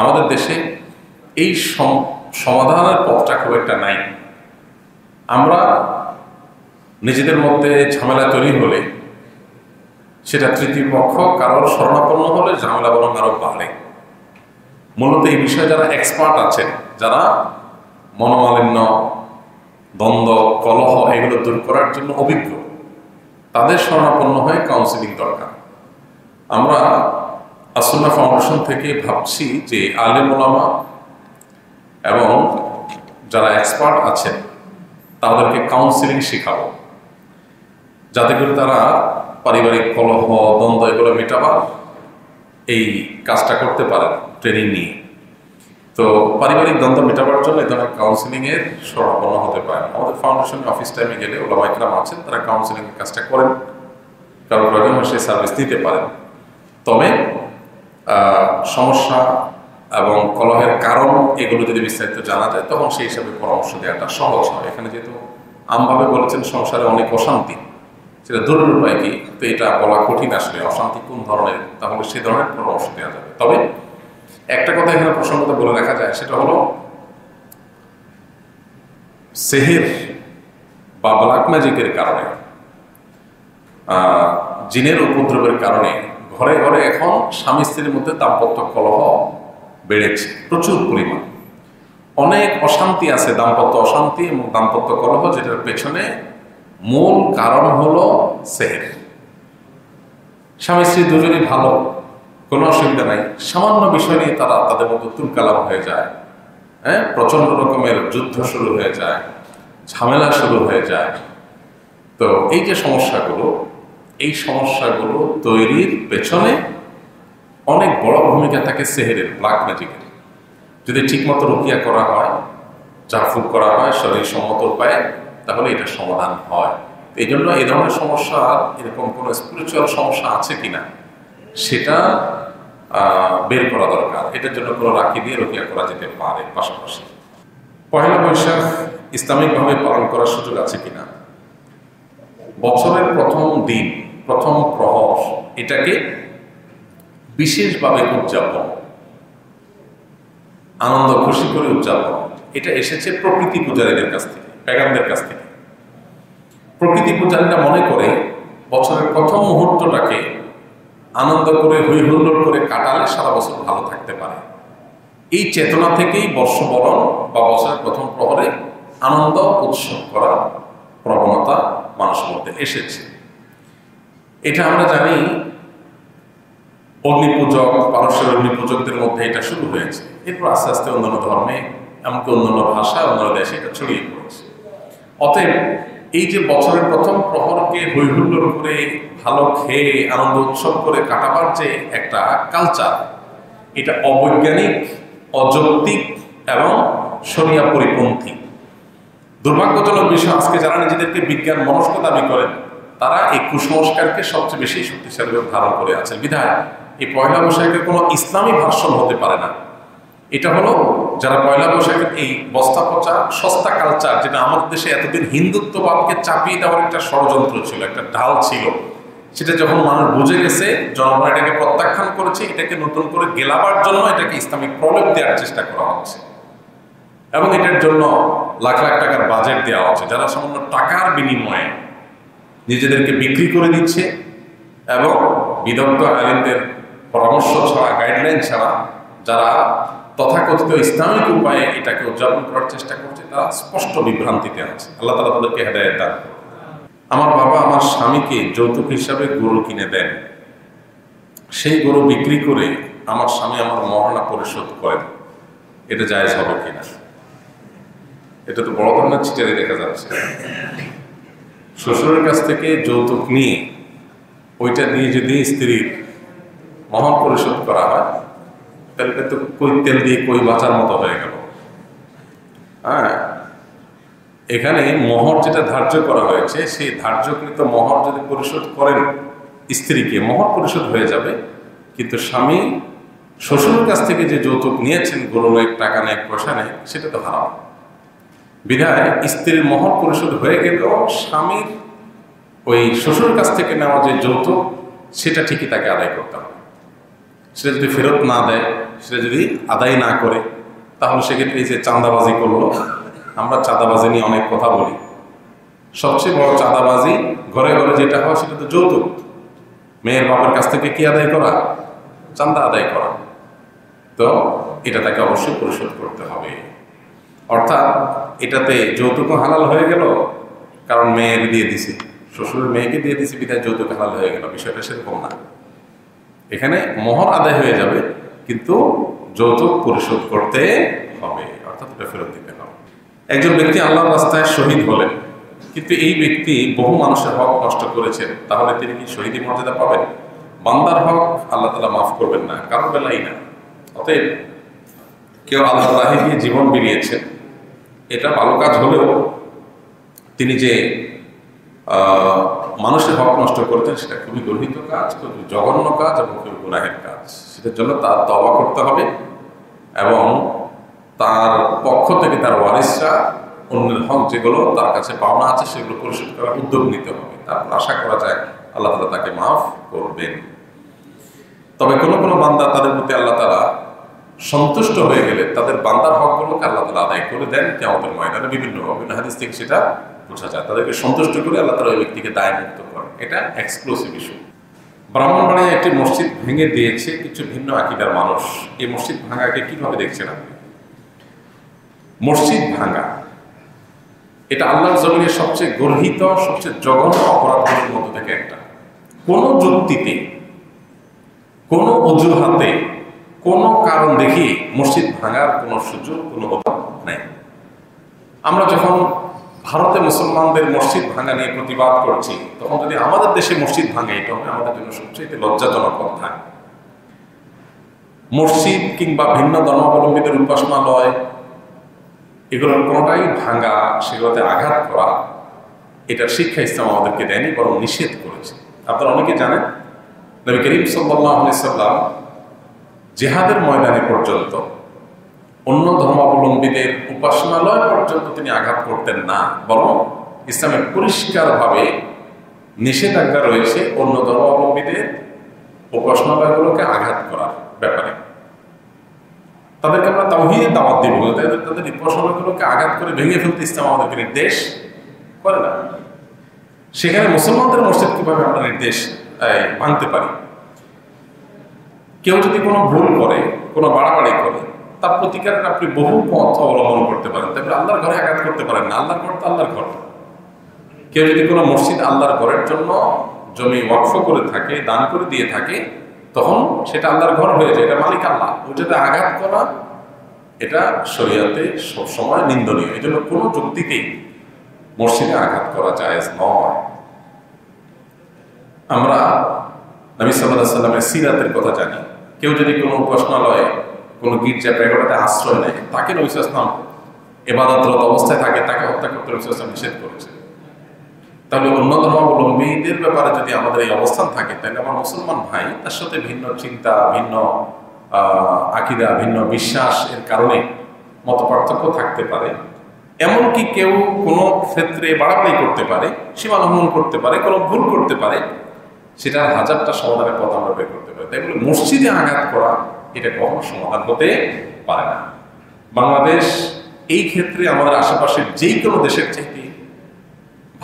আমাদের দেশে এই সমাধানের পথটা খুব একটা নাই। আমরা নিজেদের মধ্যে ঝামেলা তৈরি হলে, সেটা তৃতীয় পক্ষ কারোর শরণাপন্ন হলে ঝামেলা বরং আরো বাড়ে। মূলত এই বিষয়ে যারা এক্সপার্ট আছেন, যারা মনোমালিন্য, দ্বন্দ্ব, কলহ এগুলো দূর করার জন্য অভিজ্ঞ, তাদের শরণাপন্ন হয়ে কাউন্সিলিং দরকার। আমরা আসুন্নাহ ফাউন্ডেশন থেকে ভাবছি যে আলেম ওলামা এবং যারা এক্সপার্ট আছেন তাদেরকে কাউন্সিলিং শেখাবো, যাতে করে তারা পারিবারিক কলহ, দ্বন্দ্ব এগুলো মেটাবার এই কাজটা করতে পারেন ট্রেনিং নিয়ে। তো পারিবারিক দ্বন্দ্ব মেটাবার জন্য এই ধরনের কাউন্সিলিং এর শরণাপন্ন হতে পারেন। আমাদের ফাউন্ডেশনের অফিস টাইমে গেলে ওলামা ইকরাম আছেন, তারা কাউন্সিলিং এর কাজটা করেন, কারো প্রয়োজন হয় সেই সার্ভিস দিতে পারেন। তবে সমস্যা এবং কলহের কারণ এগুলো যদি বিস্তারিত জানা যায়, তখন সেই হিসাবে পরামর্শ দেওয়াটা সহজ হয়। এখানে যেহেতু আমভাবে বলেছেন সংসারে অনেক অশান্তি, সেটা দূরের উপায় কি, তো এটা বলা কঠিন আসলে অশান্তি কোন ধরনের, তাহলে সেই ধরনের পরামর্শ দেওয়া যাবে। তবে একটা কথা এখানে প্রসঙ্গত বলে রাখা যায়, সেটা হলো সেহের বা ব্ল্যাক ম্যাজিকের কারণে, জিনের উপদ্রবের কারণে ঘরে ঘরে এখন স্বামী স্ত্রীর মধ্যে দাম্পত্য কলহ বেড়েছে প্রচুর পরিমাণ। অনেক অশান্তি আছে, দাম্পত্য অশান্তি এবং দাম্পত্য কলহ, যেটার পেছনে মূল কারণ হলো সেহের। স্বামী স্ত্রী দুজনই ভালো, কোনো অসুবিধা নাই, সামান্য বিষয় নিয়ে তারা তাদের মধ্যে তুলকালাম হয়ে যায়, প্রচন্ড রকমের যুদ্ধ শুরু হয়ে যায়, ঝামেলা শুরু হয়ে যায়। তো এই যে সমস্যাগুলো, এই সমস্যাগুলো তৈরির পেছনে অনেক বড় ভূমিকা থাকে সেহেরের, ব্ল্যাক ম্যাজিকের। যদি ঠিকমতো রুকিয়া করা হয়, ঝাড়ফুঁক করা হয় শরীর সম্মত উপায়ে, তাহলে এটা সমাধান হয়। এই জন্য এই ধরনের সমস্যা, এরকম কোনো স্পিরিচুয়াল সমস্যা আছে কিনা সেটা বের করা দরকার। এটার জন্য কোনো রাখি দিয়ে রুকিয়া করা যেতে পারে। পাশাপাশি পহেলা বৈশাখ ইসলামিকভাবে পালন করার সুযোগ আছে কিনা, বছরের প্রথম দিন, প্রথম প্রহর, এটাকে বিশেষভাবে উদযাপন, আনন্দ খুশি করে উদযাপন, এটা এসেছে প্রকৃতি পূজারীদের কাছ থেকে, পেগানদের কাছ থেকে। প্রকৃতি পূজারীরা মনে করে বছরের প্রথম মুহূর্তটাকে আনন্দ করে, হই হুল্লোড় করে কাটালে সারা বছর ভালো থাকতে পারে। এই চেতনা থেকেই বর্ষবরণ বা বছরের প্রথম প্রহরে আনন্দ উৎসব করার প্রবণতা মানুষের মধ্যে এসেছে। এটা আমরা জানি অগ্নিপূজক, পারস্যের অগ্নিপূজকদের মধ্যে এটা শুরু হয়েছে। এরপর আস্তে আস্তে অন্যান্য ধর্মে, এমনকি অন্যান্য ভাষায়, অন্যান্য দেশে এটা ছড়িয়ে পড়েছে। অতএব এই যে বছরের প্রথম প্রহরকে হই হুল্লোড় করে, ভালো খেয়ে, আনন্দ উৎসব করে কাটাবার যে একটা কালচার, এটা অবৈজ্ঞানিক, অযৌক্তিক এবং শরিয়া পরিপন্থী। দুর্ভাগ্যজনক বিষয়, আজকে যারা নিজেদেরকে বিজ্ঞান মনস্ক দাবি করেন, তারা এই কুসংস্কারকে সবচেয়ে বেশি শক্তিশালী ধারণ করে আছেন। বিধায় এই পয়লা বৈশাখের কোনো ইসলামী ভার্সন হতে পারে না। এটা হলো যারা পয়লা বৈশাখের এই বস্তা পচা সস্তা কালচার, যেটা আমাদের দেশে এতদিন হিন্দুত্ববাদকে চাপিয়ে দেওয়ার একটা ষড়যন্ত্র ছিল, একটা ঢাল ছিল, সেটা যখন মানুষ বুঝে গেছে, জনগণ এটাকে প্রত্যাখ্যান করেছে, এটাকে নতুন করে গেলাবার জন্য এটাকে ইসলামিক প্রলেপ দেওয়ার চেষ্টা করা হচ্ছে এবং এটার জন্য লাখ লাখ টাকার বাজেট দেওয়া হচ্ছে। যারা সামান্য টাকার বিনিময়ে নিজেদেরকে বিক্রি করে দিচ্ছে এবং বিদগ্ধ আলেমদের পরামর্শ ছাড়া, গাইডলাইন ছাড়া যারা তথাকথিত ইসলামিক উপায়ে এটাকে উদযাপন করার চেষ্টা করছে, তারা স্পষ্ট বিভ্রান্তিতে আছে। আল্লাহ তাআলা তাদেরকে হেদায়েত দান করুন। আমার বাবা আমার স্বামীকে যৌতুক হিসাবে গরু কিনে দেন, সেই গরু বিক্রি করে আমার স্বামী আমার মহারণা পরিশোধ করেন, এটা জায়েজ হবে কিনা? এটা তো বড় ধরনের চিটারি দেখা যাচ্ছে। শ্বশুরের কাছ থেকে যৌতুক নিয়ে ওইটা দিয়ে যদি স্ত্রীর মহর পরিশোধ করা হয়, তাহলে এটা তো কই তেল দিয়ে কই বাঁচার মতো হয়ে গেল। হ্যাঁ, এখানে মহর যেটা ধার্য করা হয়েছে, সেই ধার্যকৃত মহর যদি পরিশোধ করেন স্ত্রীকে, মহর পরিশোধ হয়ে যাবে, কিন্তু স্বামী শ্বশুরের কাছ থেকে যে যৌতুক নিয়েছেন, গরু নেই, টাকা নেই, পয়সা নেই, সেটা তো হারাম। বিধায় স্ত্রীর মহর পরিশোধ হয়ে গেলেও স্বামীর ওই শ্বশুরের কাছ থেকে নেওয়া যে যৌতুক, সেটা ঠিকই তাকে আদায় করতে হবে। সেটা যদি ফেরত না দেয়, সেটা যদি আদায় না করে, তাহলে সেক্ষেত্রে এই যে চাঁদাবাজি করলো, আমরা চাঁদাবাজি নিয়ে অনেক কথা বলি, সবচেয়ে বড় চাঁদাবাজি ঘরে ঘরে যেটা হয় সেটা তো যৌতুক। মেয়ের বাবার কাছ থেকে কি আদায় করা? চাঁদা আদায় করা। তো এটা তাকে অবশ্যই পরিশোধ করতে হবে। অর্থাৎ এটাতে যৌতুকও হালাল হয়ে গেল, কারণ মেয়ের দিয়ে দিছে, শ্বশুরের মেয়েকে দিয়ে দিছে, বিধায় যৌতুক হালাল হয়ে গেল। বিষয়টা সেরকম না। এখানে মোহর আদায় হয়ে যাবে, কিন্তু যৌতুক পরিশোধ করতে হবে, অর্থাৎ এটা ফেরত দিতে হবে। একজন ব্যক্তি আল্লাহর রাস্তায় শহীদ হলেন, কিন্তু এই ব্যক্তি বহু মানুষের হক নষ্ট করেছেন, তাহলে তিনি কি শহীদি মর্যাদা পাবেন? বান্দার হক আল্লাহ তাআলা মাফ করবেন না, কারোর বেলাই না। অতএব কেউ আল্লাহর রাহে গিয়ে জীবন বিলিয়েছেন, এটা ভালো কাজ হলেও তিনি যে মানুষের হক নষ্ট করেছেন, সেটা খুবই গর্হিত কাজ, খুবই জঘন্য কাজ এবং খুবই গুনাহের কাজ। সেটার জন্য তার তওবা করতে হবে এবং তার পক্ষ থেকে তার ওয়ারিসরা অন্যের হক যেগুলো তার কাছে পাওনা আছে সেগুলো পরিশোধ করার উদ্যোগ নিতে হবে। তারপর আশা করা যায় আল্লাহ তাআলা তাকে মাফ করবেন। তবে কোনো কোনো বান্দা, তাদের প্রতি আল্লাহ তাআলা সন্তুষ্ট হয়ে গেলে তাদের বান্দার হকগুলোকে আল্লাহ তাআলা আদায় করে দেন কিয়ামতের ময়দানে। বিভিন্ন হাদিস থেকে সেটা বোঝা যায়। তাদেরকে সন্তুষ্ট করে আল্লাহ তাআলা ওই ব্যক্তিকে দায় মুক্ত করেন। এটা এক্সক্লুসিভ ইস্যু। ব্রাহ্মণবাড়িয়ায় একটি মসজিদ ভেঙে দিয়েছে কিছু ভিন্ন আকীদার মানুষ। এই মসজিদ ভাঙাকে কিভাবে দেখছেন আপনি? মসজিদ ভাঙা এটা আল্লাহর জমিনের সবচেয়ে গর্হিত, সবচেয়ে জঘন্য অপরাধগুলোর মধ্যে থেকে একটা। কোনো যুক্তিতে, কোনো অজুহাতে, কোনো কারণ দেখিয়ে মসজিদ ভাঙার কোনো সুযোগ, কোনো অভাব নেই। আমরা যখন ভারতে মুসলমানদের মসজিদ ভাঙা নিয়ে প্রতিবাদ করছি, তখন যদি আমাদের দেশে মসজিদ ভাঙে, এটা হবে আমাদের জন্য সবচেয়ে লজ্জাজনক কথা। মসজিদ কিংবা ভিন্ন ধর্মাবলম্বীদের উপাসনালয়, এগুলোর কোনোটাই ভাঙা, সেগুলোতে আঘাত করা, এটার শিক্ষা ইসলাম আমাদেরকে দেয়নি, বরং নিষেধ করেছে। আপনারা অনেকে জানেন, নবী করিম সাল্লাল্লাহু আলাইহি সাল্লাম জিহাদের ময়দানে পর্যন্ত অন্য ধর্মাবলম্বীদের উপাসনালয় পর্যন্ত তিনি আঘাত করতেন না, বরং ইসলামে পরিষ্কারভাবে নিষেধাজ্ঞা রয়েছে অন্য ধর্মাবলম্বীদের উপাসনালয়গুলোকে আঘাত করার ব্যাপারে। তাদেরকে আমরা তাওহীদের দাওয়াত দিব, তাদের উপাসনালয়গুলোকে আঘাত করে ভেঙে ফেলতে ইসলাম আমাদেরকে নির্দেশ করে না। সেখানে মুসলমানদের মসজিদ কিভাবে আমরা নির্দেশ মানতে পারি? কেউ যদি কোনো ভুল করে, কোনো বাড়াবাড়ি করে, তার প্রতিকারের আপনি বহু পথ অবলম্বন করতে পারেন, তবে আল্লাহর ঘরে আঘাত করতে পারেন না। আল্লাহর ঘর তো আল্লাহর ঘর। কেউ যদি কোনো মসজিদ আল্লাহর ঘরের জন্য জমি ওয়াকফ করে থাকে, দান করে দিয়ে থাকে, তখন সেটা আল্লাহর ঘর হয়ে যায়, এটা মালিক আল্লাহ। ওইটাতে আঘাত করা, এটা শরীয়তে সবসময় নিন্দনীয়। এই জন্য কোনো যুক্তিতেই মসজিদে আঘাত করা জায়েজ নয়। আমরা নবী সাল্লাল্লাহু আলাইহি ওয়াসাল্লামের সিরাতের কথা জানি। কেউ যদি কোনো উপাসনালয়ে, কোনো গির্জা প্রেগোটাতে আশ্রয় নেয়, তাকে নবী সাল্লাল্লাহু আলাইহি ওয়াসাল্লাম ইবাদতরত অবস্থায় থাকে, তাকে হত্যা করতে নবী সাল্লাল্লাহু আলাইহি ওয়াসাল্লাম নিষেধ করেছে। তাহলে অন্য ধর্মাবলম্বীদের ব্যাপারে যদি আমাদের এই অবস্থান থাকে, তাহলে আমার মুসলমান ভাই তার সাথে ভিন্ন চিন্তা, ভিন্ন আকীদা, ভিন্ন বিশ্বাস এর কারণে মতপার্থক্য থাকতে পারে, এমনকি কেউ কোনো ক্ষেত্রে বাড়াবাড়ি করতে পারে, সীমা লঙ্ঘন করতে পারে, কোনো ভুল করতে পারে, সেটার হাজারটা সমাধানের পথ আমরা বের করতে পারি। তাই বলে মসজিদে আঘাত করা এটা কখনো সমাধান হতে পারে না। বাংলাদেশ এই ক্ষেত্রে আমাদের আশেপাশের যেই কোনো দেশের চাইতে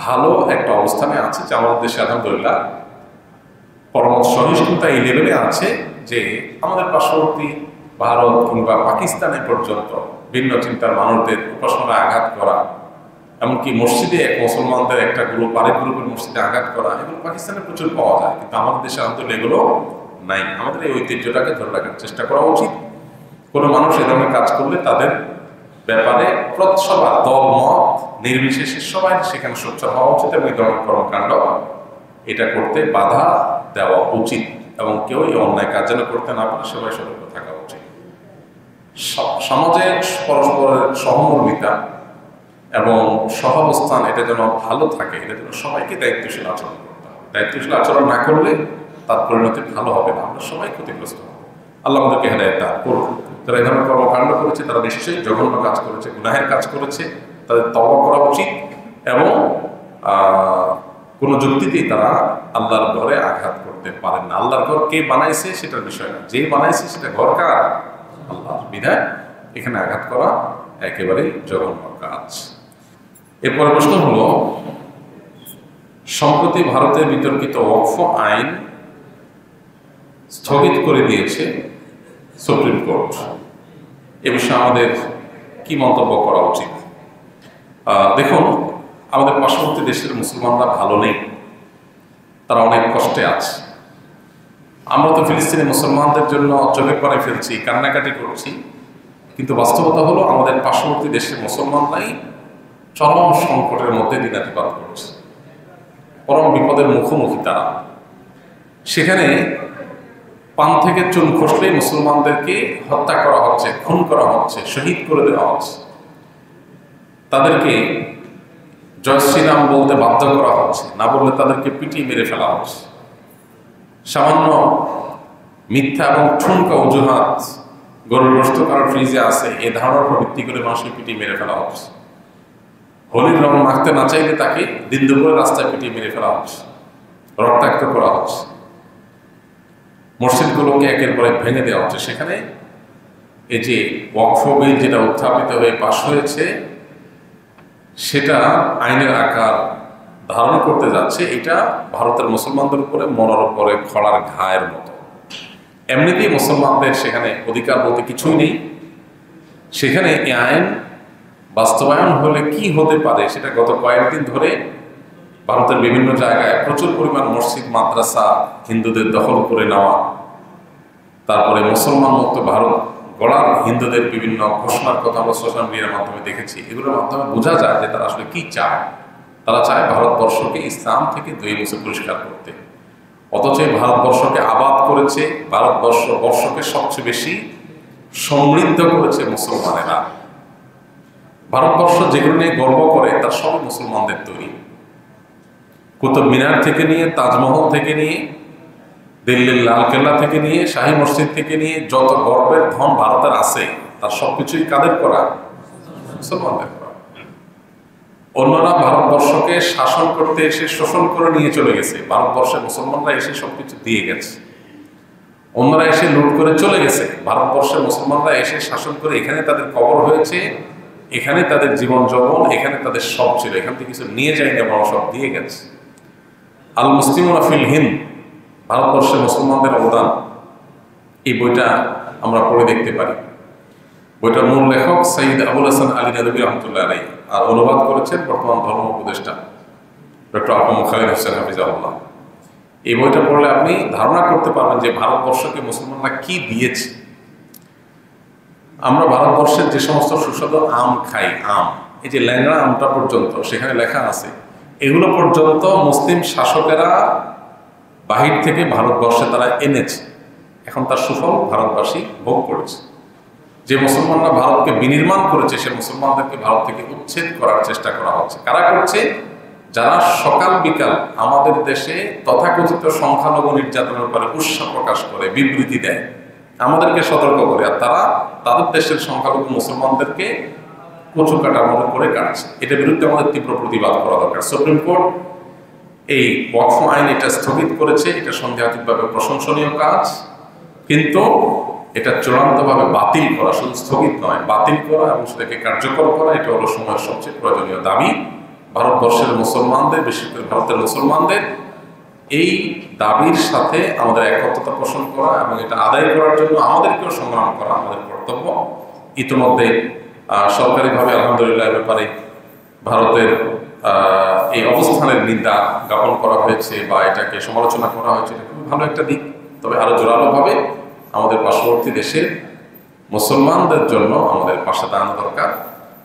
ভালো একটা অবস্থানে আছে, যে আমাদের দেশে আলহামদুলিল্লাহ পরমত সহিষ্ণুতা এই লেভেলে আছে যে আমাদের পার্শ্ববর্তী ভারত কিংবা পাকিস্তানে পর্যন্ত ভিন্ন চিন্তার মানুষদের উপাসনায় আঘাত করা, এমনকি মসজিদে মুসলমানদের একটা গ্রুপ আরেক গ্রুপের মসজিদে আঘাত করা, এগুলো পাকিস্তানে প্রচুর পাওয়া যায়, কিন্তু আমাদের দেশে আলহামদুলিল্লাহ এগুলো নাই। আমাদের এই ঐতিহ্যটাকে ধরে রাখার চেষ্টা করা উচিত। কোনো মানুষ এ ধরনের কাজ করলে তাদের ব্যাপারে সবার দল মত নির্বিশেষে সবাই সেখানে সোচ্চার হওয়া উচিত এবং এই ধরনের কর্মকাণ্ড এটা করতে বাধা দেওয়া উচিত, এবং কেউ এই অন্যায় কাজ যেন করতে না পারে সবাই সতর্ক থাকা উচিত। সমাজে পরস্পরের সহমর্মিতা এবং সহাবস্থান এটা যেন ভালো থাকে, এটা যেন সবাইকে দায়িত্বশীল আচরণ করতে হবে। দায়িত্বশীল আচরণ না করলে তার পরিণতি ভালো হবে না, আমরা সবাই ক্ষতিগ্রস্ত হব। আল্লাহ আমাদেরকে হেদায়েত দান করুন। যারা এই ধরনের কর্মকাণ্ড করেছে তারা নিশ্চয়ই জঘন্য কাজ করেছে, গুনাহের কাজ করেছে, তাদের তওবা করা উচিত, এবং কোনো যুক্তিতেই তারা আল্লাহর ঘরে আঘাত করতে পারেন না। আল্লাহর ঘর কে বানাইছে সেটার বিষয় না, যে বানাইছে সেটা ঘর কার? আল্লাহর। বিধায় এখানে আঘাত করা একেবারেই জঘন্য কাজ। এরপরে প্রশ্ন হলো, সম্প্রতি ভারতের বিতর্কিত ওয়াকফ আইন স্থগিত করে দিয়েছে সুপ্রিম কোর্ট, এ বিষয়ে আমাদের কি মন্তব্য করা উচিত? দেখুন, আমাদের পার্শ্ববর্তী দেশের মুসলমানরা ভালো নেই, তারা অনেক কষ্টে আছে। আমরা তো ফিলিস্তিনি মুসলমানদের জন্য চোখের পানি ফেলছি, কান্নাকাটি করছি, কিন্তু বাস্তবতা হলো আমাদের পার্শ্ববর্তী দেশের মুসলমানরাই চরম সংকটের মধ্যে দিনাতিপাত করছে, পরম বিপদের মুখোমুখি তারা। সেখানে পান থেকে চুন খসলেই মুসলমানদেরকে হত্যা করা হচ্ছে, খুন করা হচ্ছে, শহীদ করে দেওয়া হচ্ছে, তাদেরকে জয় শ্রীরাম বলতে বাধ্য করা হচ্ছে, না বললে তাদেরকে পিটিয়ে মেরে ফেলা হচ্ছে। সামান্য মিথ্যা এবং ঠুনকা অজুহাত, গরুর গোশত কারোর ফ্রিজে আছে, এ ধারণার উপর ভিত্তি করে মানুষকে পিটিয়ে মেরে ফেলা হচ্ছে। হোলির রং মাখতে না চাইলে তাকে দিন দুপুরে রাস্তায় পিটিয়ে মেরে ফেলা হচ্ছে, রক্তাক্ত করা হচ্ছে। মসজিদগুলোকে একের পর এক ভেঙে দেওয়া হচ্ছে। সেখানে এই যে ওয়াকফ বিল যেটা উত্থাপিত হয়ে পাশ হয়েছে, সেটা আইনের আকার ধারণ করতে যাচ্ছে। এটা ভারতের মুসলমানদের উপরে মরার উপরে খড়ার ঘায়ের মতো। এমনিতেই মুসলমানদের সেখানে অধিকার বলতে কিছুই নেই। সেখানে এই আইন বাস্তবায়ন হলে কি হতে পারে সেটা গত কয়েকদিন ধরে ভারতের বিভিন্ন জায়গায় প্রচুর পরিমাণ মসজিদ মাদ্রাসা হিন্দুদের দখল করে নেওয়া, তারপরে মুসলমান মুক্ত ভারত গড়ার হিন্দুদের বিভিন্ন ঘোষণার কথা আমরা সোশ্যাল মিডিয়ার মাধ্যমে দেখেছি। এগুলোর মাধ্যমে বোঝা যায় যে তারা আসলে কি চায়। তারা চায় ভারতবর্ষকে ইসলাম থেকে দুই মুছে পরিষ্কার করতে, অথচ ভারতবর্ষকে আবাদ করেছে, ভারতবর্ষকে সবচেয়ে বেশি সমৃদ্ধ করেছে মুসলমানেরা। ভারতবর্ষ যেগুলো নিয়ে গর্ব করে তার সব মুসলমানদের তৈরি। কুতুব মিনার থেকে নিয়ে, তাজমহল থেকে নিয়ে, দিল্লির লালকেল্লা থেকে নিয়ে, শাহী মসজিদ থেকে নিয়ে যত গর্বের ধন ভারতের আছে তার সবকিছুই কাদের করা? মুসলমানদের করা। অন্যরা ভারতবর্ষকে শাসন করতে এসে শোষণ করে নিয়ে চলে গেছে, ভারতবর্ষের মুসলমানরা এসে সবকিছু দিয়ে গেছে। অন্যরা এসে লুট করে চলে গেছে, ভারতবর্ষের মুসলমানরা এসে শাসন করে এখানে তাদের কবর হয়েছে, এখানে তাদের জীবন যৌবন, এখানে তাদের সব ছিল, এখান থেকে কিছু নিয়ে যায়নি, বড় সব দিয়ে গেছে। আল মুসলিমুনা ফিল হিন্দ, ভারতবর্ষের মুসলমানদের অবদান, এই বইটা আমরা পড়ে দেখতে পারি। বইটার মূল লেখক সৈয়দ আবুল হাসান আলী নদভী রহমতুল্লাহ আলাইহি, আর অনুবাদ করেছেন বর্তমান ধর্ম উপদেষ্টা ডক্টর আবু খালিদ হোসেন হাফিজাহুল্লাহ। এই বইটা পড়লে আপনি ধারণা করতে পারবেন যে ভারতবর্ষকে মুসলমানরা কি দিয়েছে। আমরা ভারতবর্ষের যে সমস্ত সুস্বাদু আম খাই, আম, এই যে ল্যাংড়া আমটা পর্যন্ত সেখানে লেখা আছে, এগুলো পর্যন্ত মুসলিম শাসকেরা বাহির থেকে ভারতবর্ষে তারা এনেছে। এখন তার সুফল ভারতবাসী ভোগ করেছে। যে মুসলমানরা ভারতকে বিনির্মাণ করেছে সে মুসলমানদেরকে ভারত থেকে উচ্ছেদ করার চেষ্টা করা হচ্ছে। কারা করছে? যারা সকাল বিকাল আমাদের দেশে তথাকথিত সংখ্যালঘু নির্যাতনের উপরে উৎসাহ প্রকাশ করে, বিবৃতি দেয়, আমাদেরকে সতর্ক করে, আর তারা তাদের দেশের সংখ্যালঘু মুসলমানদেরকে কচু কাটার মতো করে কাটছে। এটার বিরুদ্ধে আমাদের তীব্র প্রতিবাদ করা দরকার। সুপ্রিম কোর্ট এই ওয়াকফ আইন এটা স্থগিত করেছে, এটা সন্দেহাতীতভাবে প্রশংসনীয় কাজ, কিন্তু এটা চূড়ান্তভাবে বাতিল করা, শুধু স্থগিত নয়, বাতিল করা এবং সেটাকে কার্যকর করা, এটা হলো সময়ের সবচেয়ে প্রয়োজনীয় দাবি। ভারতবর্ষের মুসলমানদের, বিশেষ করে ভারতের মুসলমানদের এই দাবির সাথে আমাদের একত্রতা পোষণ করা এবং এটা আদায় করার জন্য আমাদেরকেও সংগ্রাম করা আমাদের কর্তব্য। ইতিমধ্যে সরকারিভাবে আলহামদুলিল্লাহ ব্যাপারে ভারতের এই অবস্থানের নিন্দা জ্ঞাপন করা হয়েছে বা এটাকে সমালোচনা করা হয়েছে, এটা খুব ভালো একটা দিক। তবে আরো জোরালোভাবে আমাদের পার্শ্ববর্তী দেশের মুসলমানদের জন্য আমাদের পাশে দাঁড়ানো দরকার,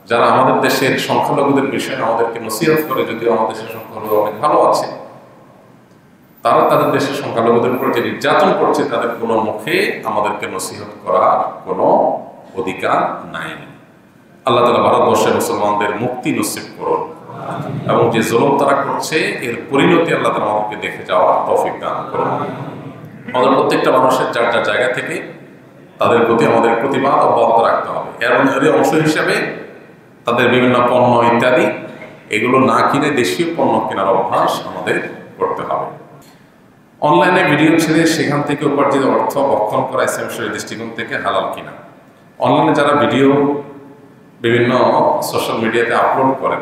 যারা আমাদের দেশের সংখ্যালঘুদের বিষয়ে আমাদেরকে নসিহত করে, যদিও আমাদের দেশের সংখ্যালঘু অনেক ভালো আছে, তারা তাদের দেশের সংখ্যালঘুদের উপর যে নির্যাতন করছে তাদের কোনো মুখে আমাদেরকে নসিহত করার কোনো অধিকার নাই। আল্লাহ তাআলা ভারতবর্ষের মুসলমানদের মুক্তি নসিব করুন এবং যে জুলুম তারা করছে এর পরিণতি আল্লাহ তাআলা আমাদেরকে দেখে যাওয়ার তৌফিক দান করুন। আমাদের প্রত্যেকটা মানুষের যার যার জায়গা থেকে তাদের প্রতি আমাদের প্রতিবাদ অব্যাহত রাখতে হবে। এর অংশ হিসেবে তাদের বিভিন্ন পণ্য ইত্যাদি এগুলো না কিনে দেশীয় পণ্য কেনার অভ্যাস আমাদের করতে হবে। অনলাইনে ভিডিও ছেড়ে সেখান থেকে উপার্জিত অর্থ ভক্ষণ করা ইসলামের শরীয়তের দৃষ্টিকোণ থেকে হালাল কিনা? অনলাইনে যারা ভিডিও বিভিন্ন সোশ্যাল মিডিয়াতে আপলোড করেন,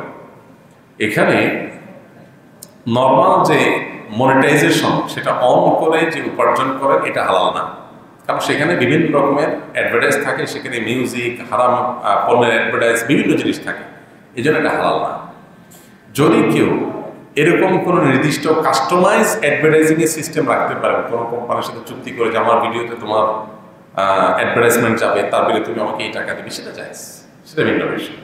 এখানে নর্মাল যে মনিটাইজেশন সেটা অন করে যে উপার্জন করেন এটা হালাল না, কারণ সেখানে বিভিন্ন রকমের অ্যাডভার্টাইজ থাকে, সেখানে মিউজিক, হারাম পণ্যের অ্যাডভার্টাইজ, বিভিন্ন জিনিস থাকে, এই জন্য এটা হালাল না। যদি কেউ এরকম কোনো নির্দিষ্ট কাস্টমাইজ অ্যাডভার্টাইজিং এর সিস্টেম রাখতে পারেন, কোনো কোম্পানির সাথে চুক্তি করে যে আমার ভিডিওতে তোমার অ্যাডভার্টাইজমেন্ট যাবে, তার বিলে তুমি আমাকে এই টাকা দিবে, সেটা জায়েজ, সেটা ভিন্ন বিষয়।